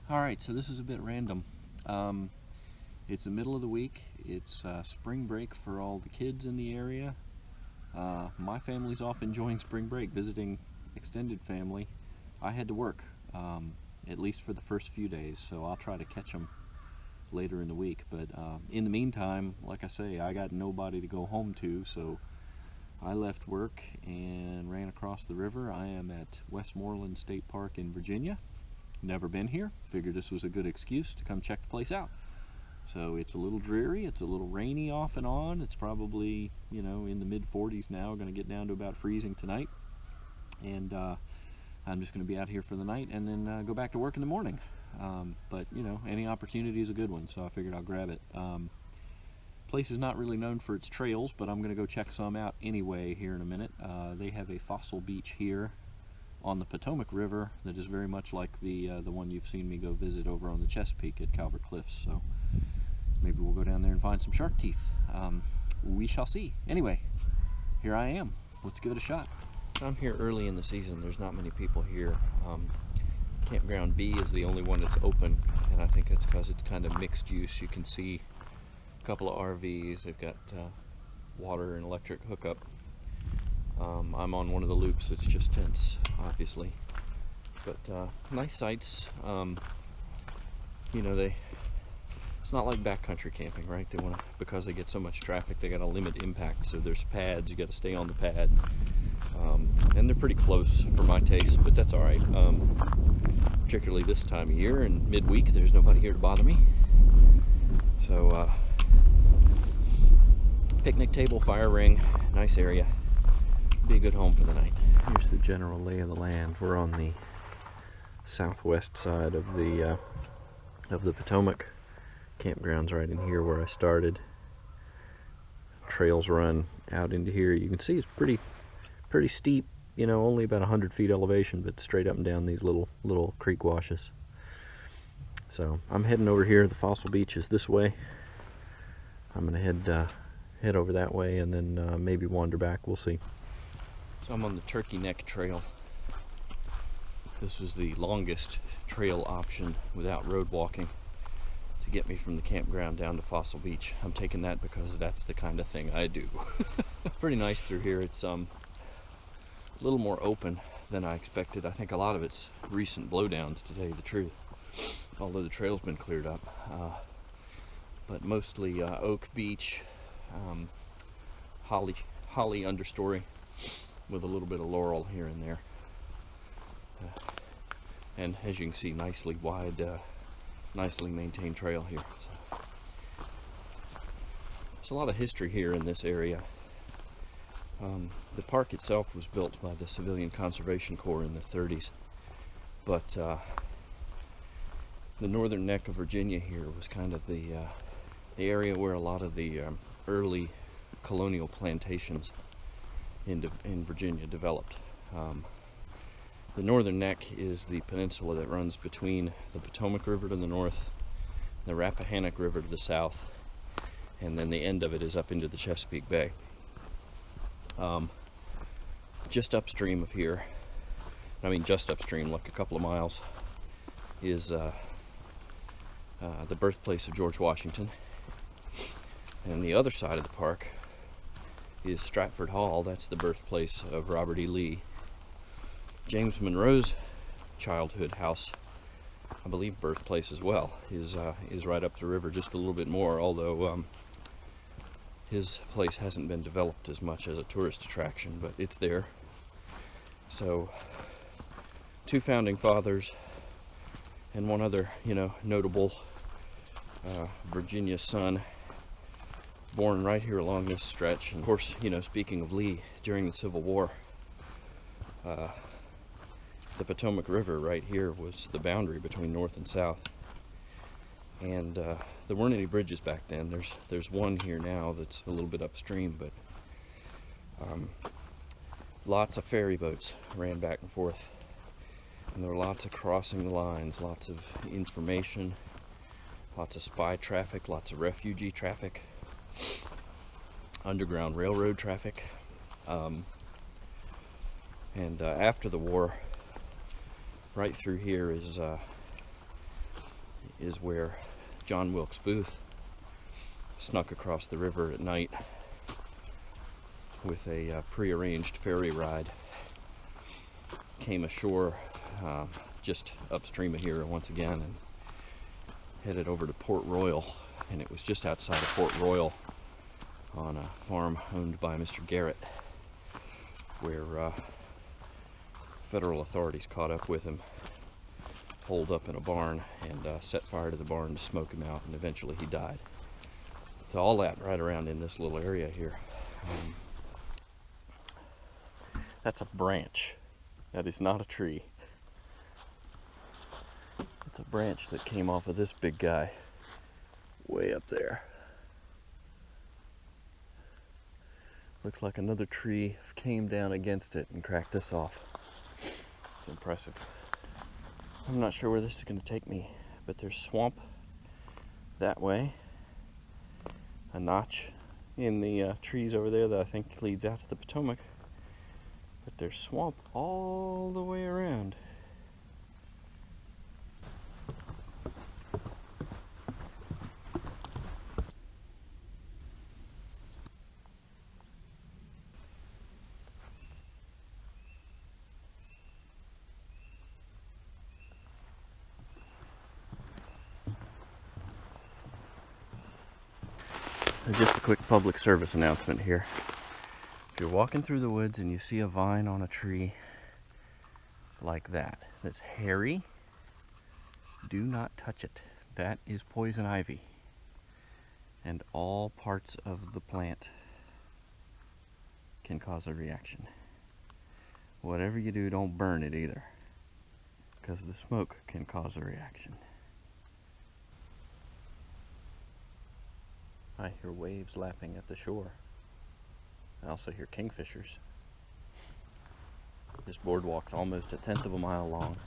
Alright, so this is a bit random. It's the middle of the week. It's spring break for all the kids in the area. My family's off enjoying spring break, visiting extended family. I had to work, at least for the first few days, so I'll try to catch them later in the week. But in the meantime, like I say, I got nobody to go home to, so I left work and ran across the river. I am at Westmoreland State Park in Virginia. Never been here. Figured this was a good excuse to come check the place out. So it's a little dreary, it's a little rainy off and on. It's probably, in the mid-40s now, going to get down to about freezing tonight. And I'm just going to be out here for the night and then go back to work in the morning. But any opportunity is a good one, so I figured I'll grab it. Place is not really known for its trails, but I'm going to go check some out anyway here in a minute. They have a fossil beach here on the Potomac River that is very much like the one you've seen me go visit over on the Chesapeake at Calvert Cliffs. So maybe we'll go down there and find some shark teeth. We shall see. Anyway, here I am. Let's give it a shot. I'm here early in the season. There's not many people here. Campground B is the only one that's open, and I think that's because it's kind of mixed use. You can see a couple of RVs. They've got water and electric hookup. I'm on one of the loops. It's just tents, obviously, but nice sights. It's not like backcountry camping, right? They want to, because they get so much traffic, they got to limit impact. So there's pads. You got to stay on the pad, and they're pretty close for my taste, but that's all right. Particularly this time of year and midweek, there's nobody here to bother me. So picnic table, fire ring, nice area. Be a good home for the night. Here's the general lay of the land. We're on the southwest side of the Potomac. Campground's right in here where I started. Trails run out into here. You can see it's pretty steep. Only about 100 feet elevation, but straight up and down these little creek washes. So I'm heading over here. The fossil beach is this way. I'm gonna head over that way and then maybe wander back. We'll see. So I'm on the Turkey Neck Trail. This was the longest trail option without road walking to get me from the campground down to Fossil Beach. I'm taking that because that's the kind of thing I do. Pretty nice through here. It's a little more open than I expected. I think a lot of it's recent blowdowns, to tell you the truth, although the trail's been cleared up. But mostly oak beech, holly understory, with a little bit of laurel here and there. And as you can see, nicely wide, nicely maintained trail here. So, there's a lot of history here in this area. The park itself was built by the Civilian Conservation Corps in the 30s, but the northern neck of Virginia here was kind of the area where a lot of the early colonial plantations in Virginia developed. The northern neck is the peninsula that runs between the Potomac River to the north, the Rappahannock River to the south, and then the end of it is up into the Chesapeake Bay. Just upstream of here, just upstream, like a couple of miles, is the birthplace of George Washington. And the other side of the park is Stratford Hall. That's the birthplace of Robert E. Lee. James Monroe's childhood house, I believe birthplace as well, is right up the river just a little bit more, although his place hasn't been developed as much as a tourist attraction, but it's there. So, two founding fathers and one other, notable Virginia son, born right here along this stretch. And of course, speaking of Lee, during the Civil War, the Potomac River right here was the boundary between North and South. And there weren't any bridges back then. There's one here now that's a little bit upstream, but lots of ferry boats ran back and forth. And there were lots of crossing the lines, lots of information, lots of spy traffic, lots of refugee traffic, underground railroad traffic. And after the war, right through here is is where John Wilkes Booth snuck across the river at night with a prearranged ferry ride. Came ashore just upstream of here once again and headed over to Port Royal, and it was just outside of Port Royal on a farm owned by Mr. Garrett, where federal authorities caught up with him, holed up in a barn, and set fire to the barn to smoke him out, and eventually he died. So all that right around in this little area here. That's a branch. That is not a tree. It's a branch that came off of this big guy way up there. Looks like another tree came down against it and cracked this off. It's impressive. I'm not sure where this is going to take me, but there's swamp that way. A notch in the trees over there that I think leads out to the Potomac. But there's swamp all the way around. Just a quick public service announcement here. If you're walking through the woods and you see a vine on a tree like that, that's hairy, do not touch it. That is poison ivy. And all parts of the plant can cause a reaction. Whatever you do, don't burn it either, because the smoke can cause a reaction. I hear waves lapping at the shore. I also hear kingfishers. This boardwalk's almost 1/10 of a mile long.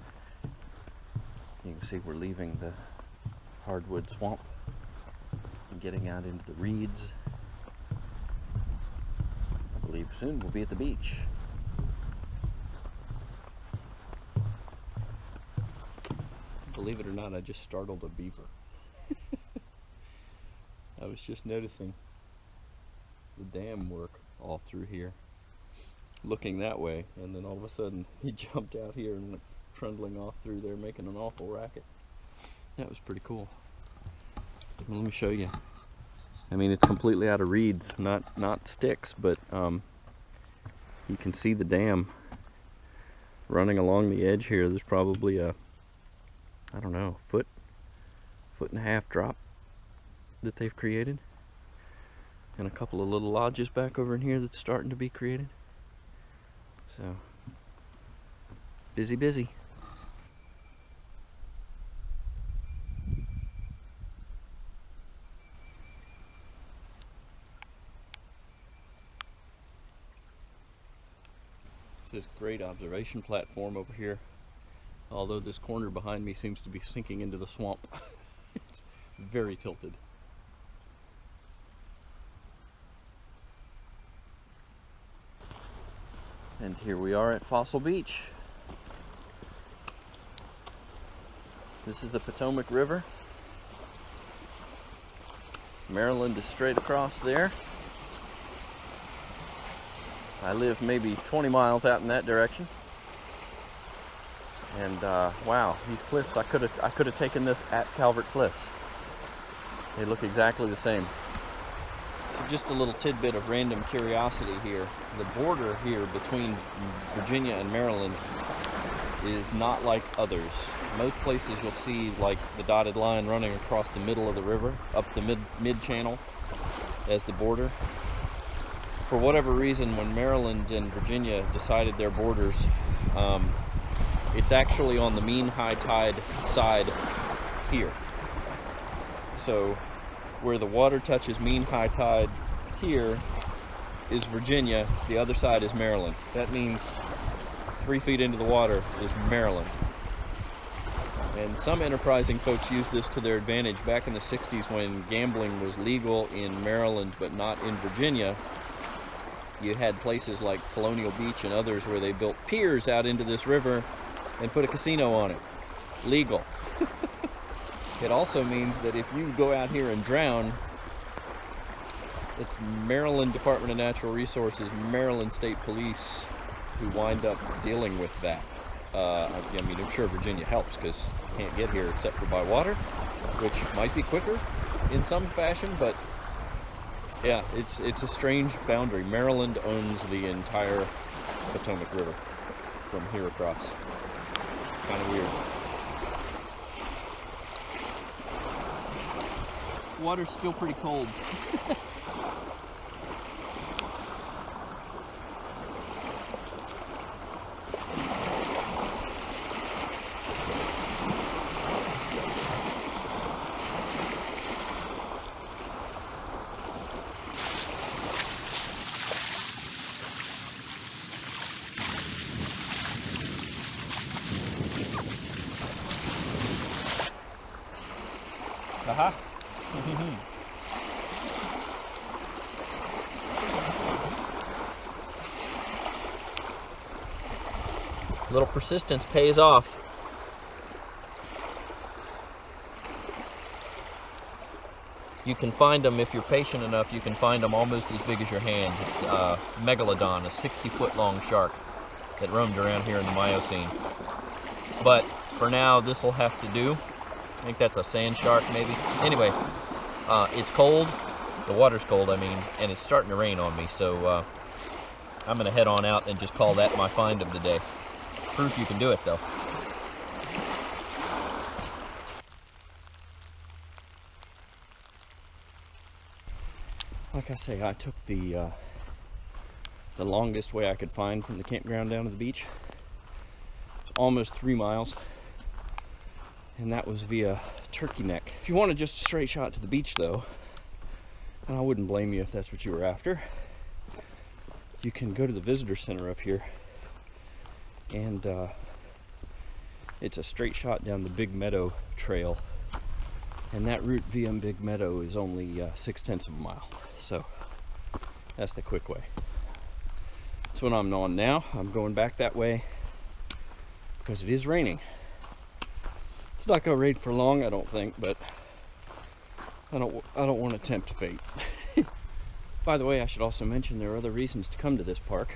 You can see we're leaving the hardwood swamp and getting out into the reeds. I believe soon we'll be at the beach. Believe it or not, I just startled a beaver. I was just noticing the dam work all through here, looking that way, and then all of a sudden he jumped out here and went trundling off through there, making an awful racket. That was pretty cool. Well, let me show you. I mean, it's completely out of reeds, not sticks, but you can see the dam running along the edge here. There's probably a, I don't know, foot and a half drop that they've created, and a couple of little lodges back over in here that's starting to be created. So busy. This is a great observation platform over here, although this corner behind me seems to be sinking into the swamp. It's very tilted. And here we are at Fossil Beach. This is the Potomac River. Maryland is straight across there. I live maybe 20 miles out in that direction. And wow, these cliffs, I could have taken this at Calvert Cliffs. They look exactly the same. So just a little tidbit of random curiosity here. The border here between Virginia and Maryland is not like others. Most places you'll see like the dotted line running across the middle of the river, up the mid-channel as the border. For whatever reason, when Maryland and Virginia decided their borders, it's actually on the mean high tide side here. So where the water touches mean high tide here is Virginia, the other side is Maryland. That means 3 feet into the water is Maryland. And some enterprising folks used this to their advantage back in the 60s when gambling was legal in Maryland but not in Virginia. You had places like Colonial Beach and others where they built piers out into this river and put a casino on it. Legal. It also means that if you go out here and drown, it's Maryland Department of Natural Resources, Maryland State Police who wind up dealing with that. I mean, I'm sure Virginia helps because you can't get here except for by water, which might be quicker in some fashion, but yeah, it's a strange boundary. Maryland owns the entire Potomac River from here across. Kind of weird. Water's still pretty cold. Aha! A little persistence pays off. You can find them, if you're patient enough, you can find them almost as big as your hand. It's megalodon, a 60-foot long shark that roamed around here in the Miocene. But for now, this will have to do. I think that's a sand shark, maybe. Anyway, it's cold. The water's cold, I mean, and it's starting to rain on me. So I'm going to head on out and just call that my find of the day. Proof you can do it, though. Like I say, I took the longest way I could find from the campground down to the beach. Almost 3 miles. And that was via Turkey Neck. If you wanted just a straight shot to the beach, though, and I wouldn't blame you if that's what you were after, you can go to the visitor center up here, and it's a straight shot down the Big Meadow Trail, and that route via Big Meadow is only 0.6 of a mile. So that's the quick way. That's what I'm on now. I'm going back that way because it is raining. It's not going to rain for long, I don't think, but I don't want to tempt fate. By the way, I should also mention there are other reasons to come to this park.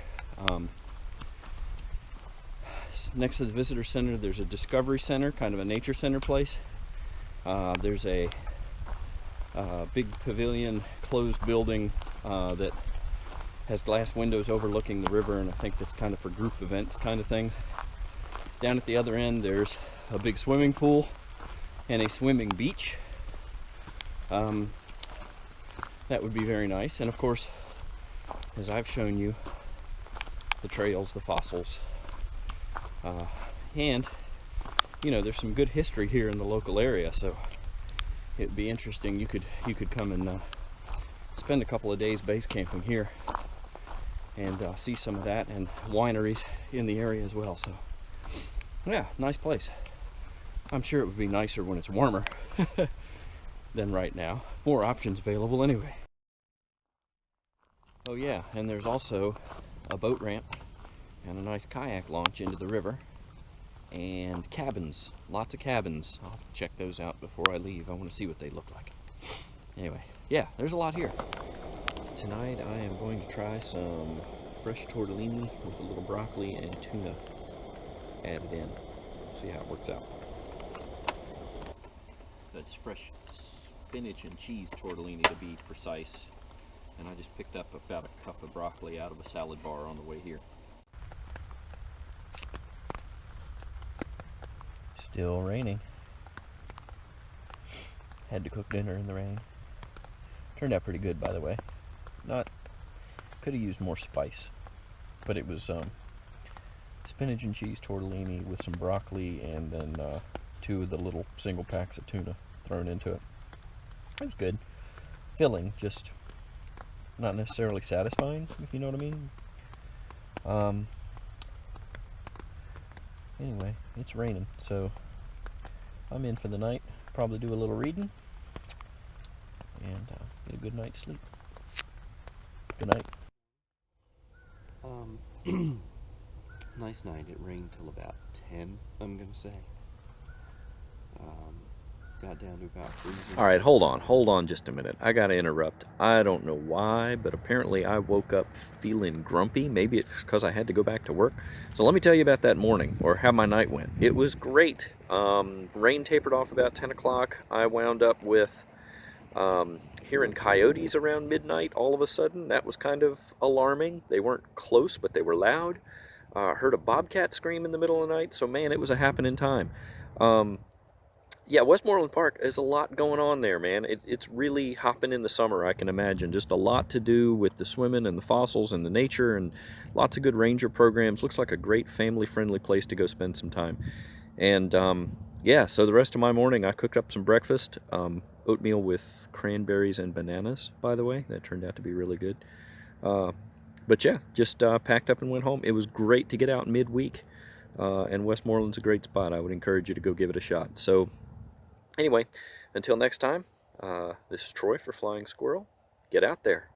Next to the visitor center, there's a discovery center, kind of a nature center place. There's a big pavilion, closed building that has glass windows overlooking the river, and I think that's kind of for group events kind of thing. Down at the other end, there's a big swimming pool and a swimming beach. That would be very nice. And of course, as I've shown you, the trails, the fossils, and you know, there's some good history here in the local area, so it'd be interesting. You could come and spend a couple of days base camping here and see some of that, and wineries in the area as well. So yeah, nice place. I'm sure it would be nicer when it's warmer than right now. More options available anyway. Oh yeah, and there's also a boat ramp and a nice kayak launch into the river, and cabins, lots of cabins. I'll check those out before I leave. I want to see what they look like. Anyway, yeah, there's a lot here. Tonight I am going to try some fresh tortellini with a little broccoli and tuna added in. See how it works out. That's fresh spinach and cheese tortellini, to be precise. And I just picked up about a cup of broccoli out of a salad bar on the way here. Still raining. Had to cook dinner in the rain. Turned out pretty good, by the way. Could have used more spice, but it was spinach and cheese tortellini with some broccoli and then 2 of the little single packs of tuna thrown into it. It was good. Filling, just not necessarily satisfying, if you know what I mean. Anyway, it's raining, so I'm in for the night. Probably do a little reading and get a good night's sleep. Good night. Nice night. It rained till about 10, I'm gonna say. got down to about freezing. All right, hold on just a minute. I gotta interrupt. I don't know why, but apparently I woke up feeling grumpy. Maybe it's because I had to go back to work. So let me tell you about that morning, or how my night went. It was great. Rain tapered off about 10 o'clock. I wound up with hearing coyotes around midnight all of a sudden. That was kind of alarming. They weren't close, but they were loud. Heard a bobcat scream in the middle of the night, so man, it was a happening time. Yeah, Westmoreland Park, there's a lot going on there, man. It's really hopping in the summer, I can imagine. Just a lot to do with the swimming and the fossils and the nature, and lots of good ranger programs. Looks like a great family-friendly place to go spend some time. And yeah, so the rest of my morning I cooked up some breakfast. Oatmeal with cranberries and bananas, by the way. That turned out to be really good. But yeah, just packed up and went home. It was great to get out midweek. And Westmoreland's a great spot. I would encourage you to go give it a shot. So anyway, until next time, this is Troy for Flying Squirrel. Get out there.